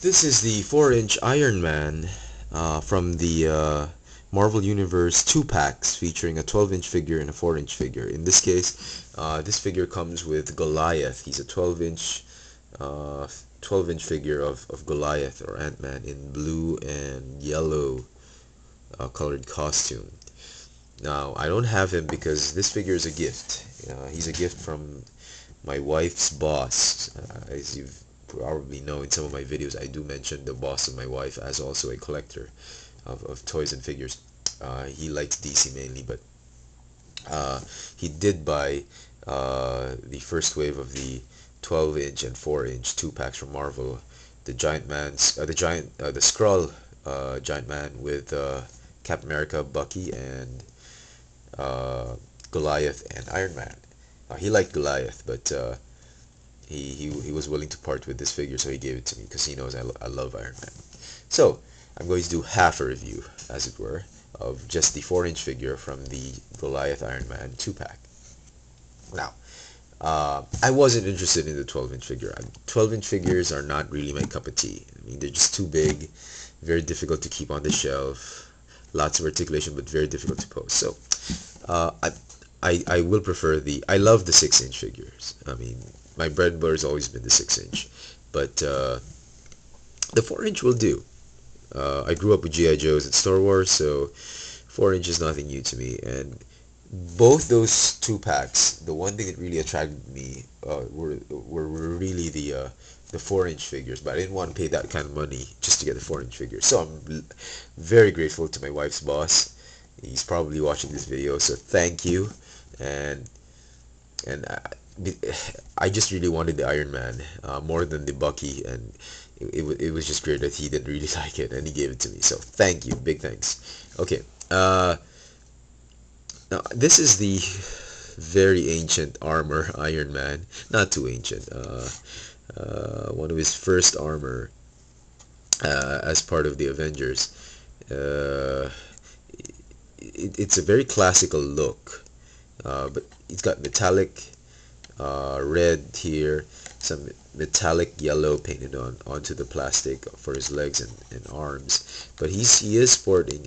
This is the 4-inch Iron Man from the Marvel Universe 2-packs featuring a 12-inch figure and a 4-inch figure. In this case, this figure comes with Goliath. He's a 12-inch figure of Goliath or Ant-Man in blue and yellow colored costume. Now, I don't have him because this figure is a gift. He's a gift from my wife's boss. As you've probably know in some of my videos, I do mention the boss of my wife as also a collector of toys and figures. He likes DC mainly, but he did buy the first wave of the 12-inch and 4-inch 2-packs from Marvel. The the Skrull Giant Man with Captain America, Bucky, and Goliath and Iron Man. He liked Goliath, but he was willing to part with this figure, so he gave it to me because he knows I love Iron Man. So I'm going to do half a review, as it were, of just the 4-inch figure from the Goliath Iron Man 2-pack. Now, I wasn't interested in the 12-inch figure. 12-inch figures are not really my cup of tea. I mean, they're just too big, very difficult to keep on the shelf, lots of articulation, but very difficult to pose. So, I will prefer I love the 6-inch figures. I mean, my bread and butter has always been the 6-inch, but the 4-inch will do. I grew up with G.I. Joes and Star Wars, so 4-inch is nothing new to me. And both those 2-packs, the one thing that really attracted me were really the 4-inch figures, but I didn't want to pay that kind of money just to get the 4-inch figure. So I'm very grateful to my wife's boss. He's probably watching this video, so thank you. And I just really wanted the Iron Man more than the Bucky, and it was just great that he didn't really like it and he gave it to me. So thank you, big thanks. Okay, now this is the very ancient armor Iron Man, not too ancient. One of his first armor as part of the Avengers. It's a very classical look, but it's got metallic red here, some metallic yellow painted onto the plastic for his legs and arms. But he is sporting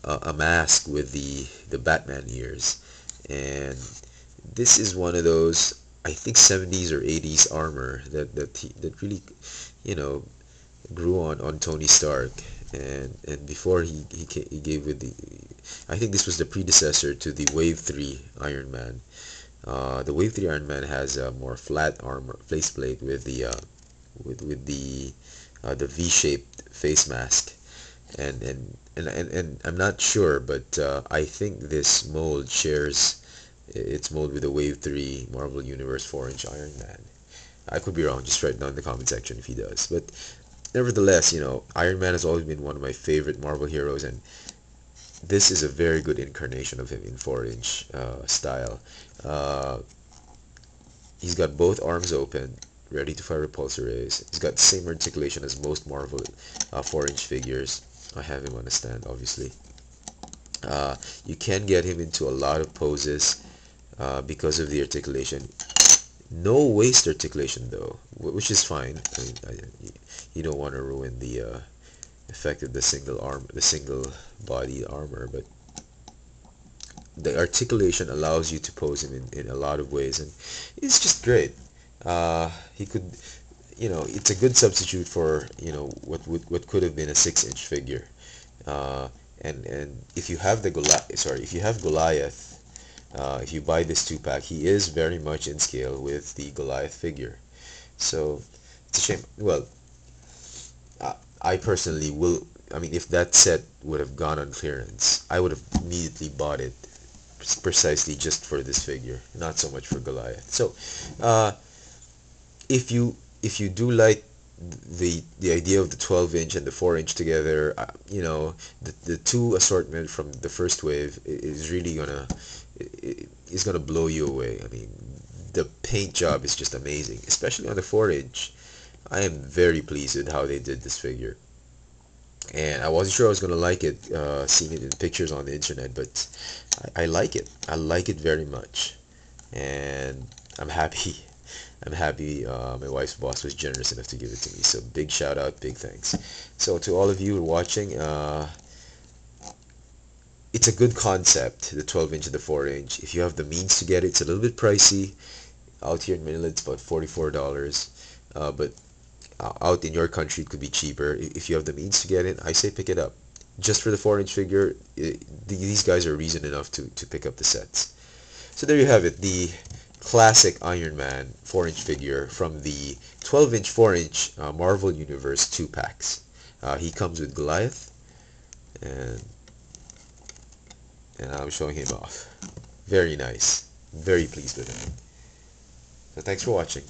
a mask with the Batman ears, and this is one of those, I think, 70s or 80s armor that really, you know, grew on Tony Stark. And before he gave with the, I think this was the predecessor to the Wave 3 Iron Man. The Wave 3 Iron Man has a more flat armor faceplate with the V-shaped face mask, and I'm not sure, but I think this mold shares its mold with the Wave 3 Marvel Universe 4-inch Iron Man. I could be wrong. Just write down in the comment section if he does. But nevertheless, Iron Man has always been one of my favorite Marvel heroes, and this is a very good incarnation of him in 4-inch style. He's got both arms open, ready to fire repulsor rays. He's got the same articulation as most Marvel 4-inch figures. I have him on a stand, obviously. You can get him into a lot of poses because of the articulation. No waist articulation though, which is fine. I mean, you don't want to ruin the effect of the single body armor, but the articulation allows you to pose him in a lot of ways, and it's just great. He could, it's a good substitute for what could have been a 6-inch figure. And if you have Goliath, if you buy this 2-pack, he is very much in scale with the Goliath figure. So it's a shame. Well, I personally will. I mean, if that set would have gone on clearance, I would have immediately bought it precisely just for this figure, not so much for Goliath. So, if you do like the idea of the 12-inch and the 4-inch together, the two assortment from the first wave is really gonna blow you away. I mean, the paint job is just amazing, especially on the 4-inch. I am very pleased with how they did this figure, and I wasn't sure I was gonna like it, seeing it in pictures on the internet, but I like it. I like it very much, and I'm happy. I'm happy my wife's boss was generous enough to give it to me. So big shout out, big thanks. So to all of you who are watching, it's a good concept, the 12 inch and the 4 inch. If you have the means to get it, it's a little bit pricey. Out here in Manila, it's about $44. But out in your country, it could be cheaper. If you have the means to get it, I say pick it up. Just for the 4 inch figure, these guys are reason enough to pick up the sets. So there you have it, the classic Iron Man 4 inch figure from the 12 inch 4 inch Marvel Universe 2 packs. He comes with Goliath, and I'm showing him off. Very nice. Very pleased with him. So thanks for watching.